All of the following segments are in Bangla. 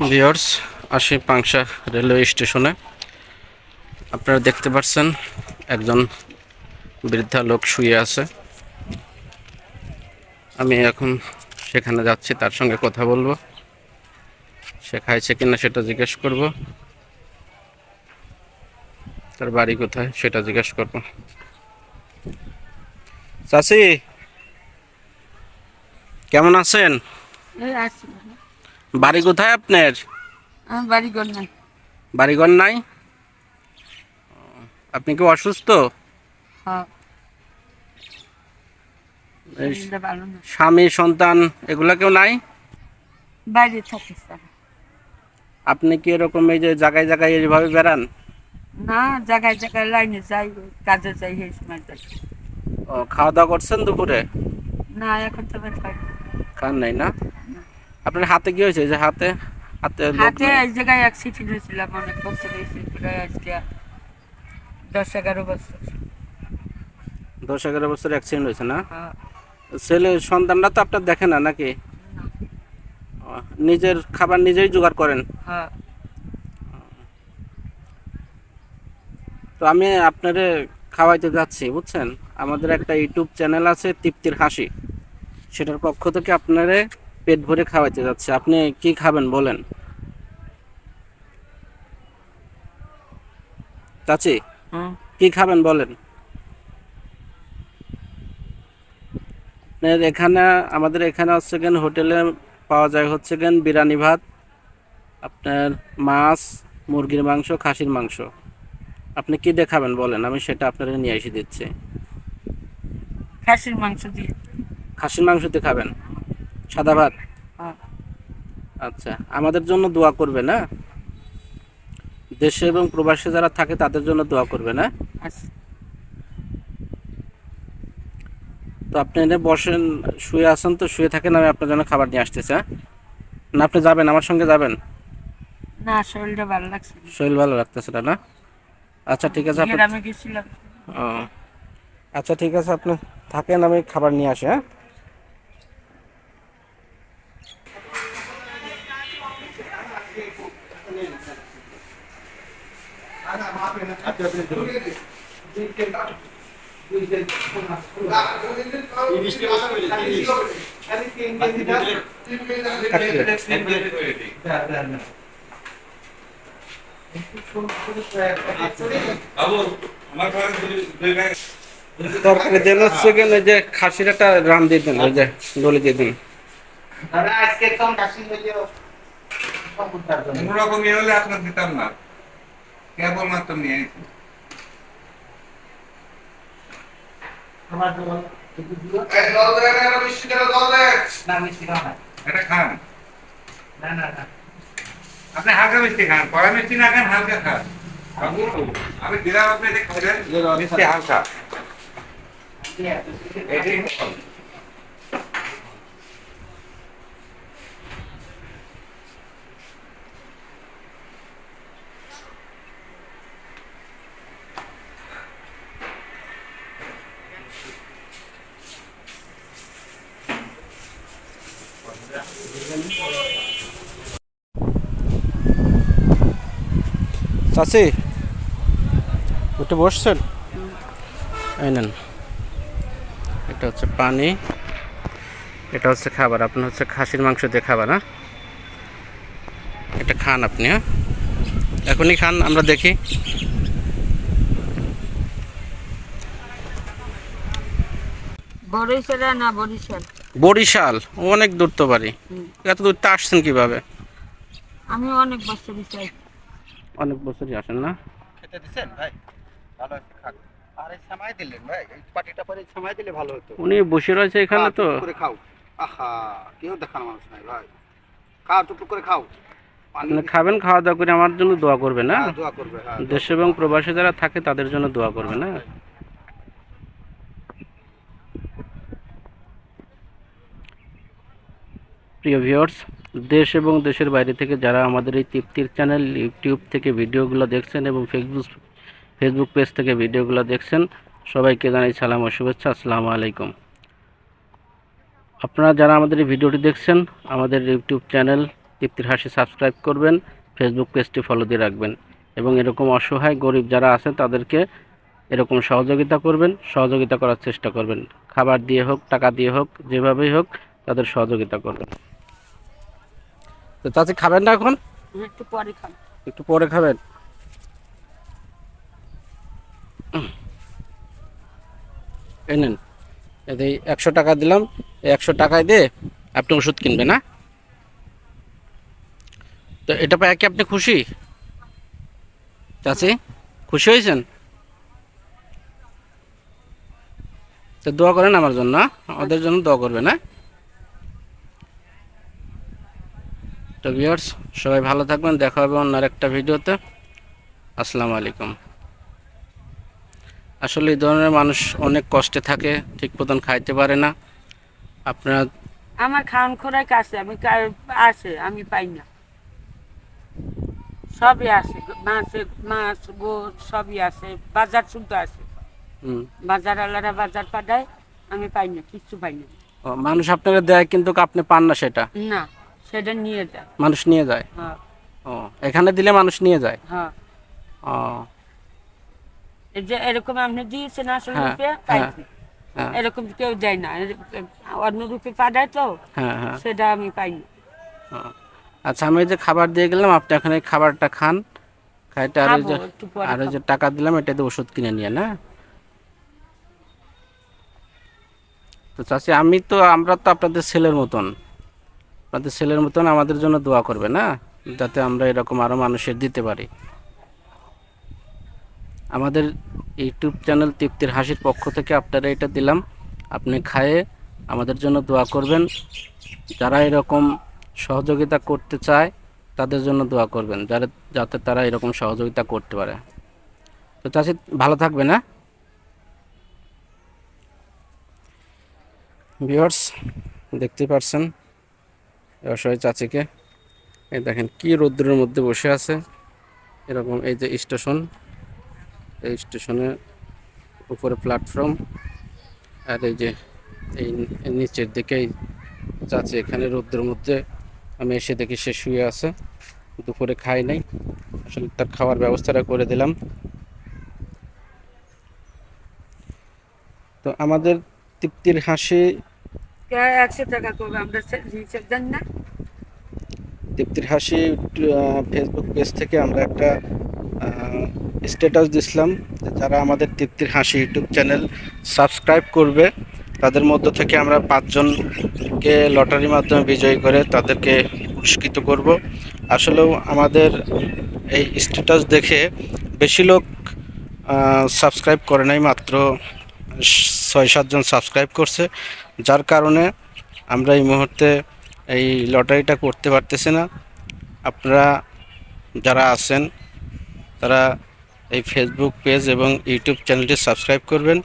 ভিউয়ার্স, আসি পাংশা রেলওয়ে স্টেশনে। আপনারা দেখতে পাচ্ছেন একজন বৃদ্ধা লোক শুয়ে আছে। আমি এখন সেখানে যাচ্ছি, তার সঙ্গে কথা বলবো। সে খাইছে কিনা সেটা জিজ্ঞেস করব, তার বাড়ি কোথায় সেটা জিজ্ঞেস করব। চাচি, কেমন আছেন? বাড়ি কোথায় আপনার? বাড়িঘর নাই। বাড়িঘর নাই? আপনি কি অসুস্থ? হ্যাঁ, এই শরীরটা ভালো না। স্বামী সন্তান এগুলা কেউ নাই? বাইরে থাকিস তারা। আপনি কি এরকম এই যে জায়গায় জায়গায় এইভাবে বেড়ান? না, জায়গায় জায়গায় লাইনে যাই, কাজে যাই, এই সময় যাই। ও, খাওয়া দাওয়া করছেন দুপুরে? না, এখন তো আমি খাই না। খান নাই না? আপনার হাতে কি হয়েছে? এই যে হাতে হাতে লোক হাতে নাই? এক জায়গায় অ্যাক্সিডেন্ট হয়েছিলাম, অনেক বছর হয়েছে, প্রায় আজকে 10-11 বছর। 10-11 বছর অ্যাক্সিডেন্ট হয়েছে না? হ্যাঁ। ছেলে সন্তানরা তো আপনার দেখে না নাকি? না। ও, নিজের খাবার নিজেই জোগাড় করেন? হ্যাঁ। তো আমি আপনারে খাওয়াইতে যাচ্ছি, বুঝছেন? আমাদের একটা ইউটিউব চ্যানেল আছে, তৃপ্তির হাসি। সেটার পক্ষ থেকে আপনারে পেট ভরে খাওয়াইতে যাচ্ছে। আপনি কি খাবেন বলেন চাচি? হুম। কি খাবেন বলেন? আপনার এখানে, আমাদের এখানে হচ্ছে গেন হোটেলে পাওয়া যায় হচ্ছে গেন বিরিয়ানি ভাত, আপনার মাছ, মুরগির মাংস, খাসির মাংস। আপনি কি দিয়ে খাবেন বলেন, আমি সেটা আপনাকে নিয়ে এসে দিচ্ছি। খাসির মাংস দিয়ে। খাসির মাংস দিয়ে খাবেন? সাদা ভাত? হ্যাঁ। আচ্ছা, আমাদের জন্য দোয়া করবে না? দেশে এবং প্রবাসে যারা থাকে তাদের জন্য দোয়া করবে না? আচ্ছা। তো আপনি এনে বসেন, শুয়ে আছেন তো শুয়ে থাকেন, আমি আপনার জন্য খাবার নিয়ে আসতেছি। হ্যাঁ, না আপনি যাবেন, আমার সঙ্গে যাবেন? না, শরীরটা ভালো লাগছে না। শরীর ভালো লাগতেছে না? না, আচ্ছা ঠিক আছে। আপনি, গ্রামে গেছিলাম। ও, আচ্ছা ঠিক আছে, আপনি থাকেন, আমি খাবার নিয়ে আসি। হ্যাঁ, তরকারি দেন হচ্ছে কেন, এই যে খাসির একটা রান দিয়ে দেন, ওই যে গলি দিয়ে দিন। অন্যরকম ইয়ে হলে আপনার দিতাম না, কেবলমাত্র নিয়ে নিচ্ছি। এটা খান, আপনি হালকা মিষ্টি খান, কড়া মিষ্টি না খান, হালকা খান। আমি দিলাম, আপনি এটা খাবেন মিষ্টি হালকা। এটাই ফল। চাচি, উঠে বসছেন? এই নেন, এটা হচ্ছে পানি, এটা হচ্ছে খাবার। আপনি হচ্ছে খাসির মাংস দিয়ে খাবার। হ্যাঁ, এটা খান আপনি। হ্যাঁ, এখনই খান, আমরা দেখি। বরিশাল না, বরিশাল। বরিশাল? অনেক দূর তো বাড়ি। এত দূর তো আসছেন কিভাবে? আমি অনেক বছর চাই। অনেক বছরই আসেন না? খেতে দিছেন ভাই? ভালো একটা খান। আরে সামাই দিলেন ভাই, এই পাটিটা পরে সামাই দিলে ভালো হতো। উনি বসে রয়েছে এখানে তো। টুকটুক করে খাও। আহা, কেউ দেখার মানুষ নাই ভাই। খাও, টুকটুক করে খাও। পানি আপনি খাবেন, খাওয়া দাওয়া করে আমার জন্য দোয়া করবে না? হ্যাঁ, দোয়া করবে, হ্যাঁ। দেশে এবং প্রবাসে যারা থাকে তাদের জন্য দোয়া করবে না? প্রিয় ভিউয়ার্স, দেশ এবং দেশের বাইরে থেকে যারা আমাদের এই তৃপ্তির চ্যানেল ইউটিউব থেকে ভিডিওগুলো দেখছেন এবং ফেসবুক পেজ থেকে ভিডিওগুলো দেখছেন, সবাইকে জানাই সালাম ও শুভেচ্ছা। আসসালামু আলাইকুম। আপনারা যারা আমাদের এই ভিডিওটি দেখছেন, আমাদের ইউটিউব চ্যানেল তৃপ্তির হাসি সাবস্ক্রাইব করবেন, ফেসবুক পেজটি ফলো দিয়ে রাখবেন এবং এরকম অসহায় গরিব যারা আছে তাদেরকে এরকম সহযোগিতা করবেন, সহযোগিতা করার চেষ্টা করবেন। খাবার দিয়ে হোক, টাকা দিয়ে হোক, যেভাবেই হোক তাদের সহযোগিতা করবেন। তো চাচি খাবেন না এখন? একটু পরে খান। একটু পরে খাবেন? এই নেন, এই 100 টাকা দিলাম, এই 100 টাকায় দিয়ে আপনি ওষুধ কিনবেন না? তো এটা পায় কি আপনি খুশি চাচি? খুশি হয়েছেন? তো দোয়া করেন আমার জন্য, আমাদের জন্য দোয়া করবেন। হ্যাঁ, তো ভিউয়ার্স সবাই ভালো থাকবেন, দেখা হবে অন্য আরেকটা ভিডিওতে। আসসালামু আলাইকুম। আসলে এই ধরনের মানুষ অনেক কষ্টে থাকে, ঠিক মতন খাইতে পারে না। আপনারা আমার খাওয়ান খোরাক আছে, আছে, আমি পাই না। সবই আছে, মাছ গোছ সবই আছে, বাজার শুদ্ধ আছে। বাজার আলাদা বাজার পাঠায়, আমি পাই না, কিচ্ছু পাই না। মানুষ আপনারা দেয় কিন্তু আপনি পান না সেটা? না, সেটা নিয়ে যায়। মানুষ নিয়ে যায়? হ্যাঁ। ও, এখানে দিলে মানুষ নিয়ে যায়? হ্যাঁ। ও, এই যে এরকম আপনি দিয়েছেন আসল হ্যাঁ, রূপে হ্যাঁ, পাইছি, হ্যাঁ, এরকম কেউ দেয় না, অন্য রূপে পাঠায় তো, হ্যাঁ, হ্যাঁ। সেটা আমি পাই না। ও, আচ্ছা, আমি এই যে খাবার দিয়ে গেলাম, আপনি এখন এই খাবারটা খান, খাইতে আর ওই যে খাবো, একটু পরে আর ওই যে টাকা দিলাম এটা দিয়ে ওষুধ কিনে নিয়ে না। তো চাচি আমরা তো আপনাদের ছেলের মতন, আপনাদের ছেলের মতন আমাদের জন্য দোয়া করবে না, যাতে আমরা এরকম আরো মানুষের দিতে পারি। আমাদের ইউটিউব চ্যানেল তৃপ্তির হাসির পক্ষ থেকে আপনারা এটা দিলাম, আপনি খায়ে আমাদের জন্য দোয়া করবেন। যারা এরকম সহযোগিতা করতে চায় তাদের জন্য দোয়া করবেন, যাতে তারা এরকম সহযোগিতা করতে পারে। তো চাচি ভালো থাকবে না? ভিউয়ার্স দেখতে পাচ্ছেন অসহায় চাচিকে, এই দেখেন কি রৌদ্রের মধ্যে বসে আছে। এরকম এই যে স্টেশন, এই স্টেশনের উপরে প্ল্যাটফর্ম, আর এই যে এই নিচের দিকে চাচি এখানে রৌদ্রের মধ্যে আমি এসে দেখি সে শুয়ে আছে, দুপুরে খাই নাই, আসলে তার খাওয়ার ব্যবস্থাটা করে দিলাম। তো আমাদের তৃপ্তির হাসি 100 টাকা করবো, আমরা হিসেব দেন না। তৃপ্তির হাসি ফেসবুক পেজ থেকে আমরা একটা স্ট্যাটাস দিছিলাম, যারা আমাদের তৃপ্তির হাসি ইউটিউব চ্যানেল সাবস্ক্রাইব করবে তাদের মধ্য থেকে আমরা 5 জনকে লটারির মাধ্যমে বিজয়ী করে তাদেরকে পুরস্কৃত করব। আসলেও আমাদের এই স্ট্যাটাস দেখে বেশি লোক সাবস্ক্রাইব করে নাই, মাত্র 6-7 জন সাবস্ক্রাইব করছে, যার কারণে আমরা এই মুহূর্তে এই লটারিটা করতে পারতেছি না। আপনারা যারা আছেন তারা এই ফেসবুক পেজ এবং ইউটিউব চ্যানেলটি সাবস্ক্রাইব করবেন।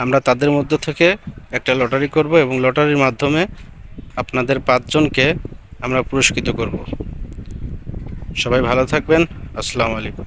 আমরা তাদের মধ্য থেকে একটা লটারি করব এবং লটারির মাধ্যমে আপনাদের 5 জনকে আমরা পুরস্কৃত করব। সবাই ভালো থাকবেন। আসসালামু আলাইকুম।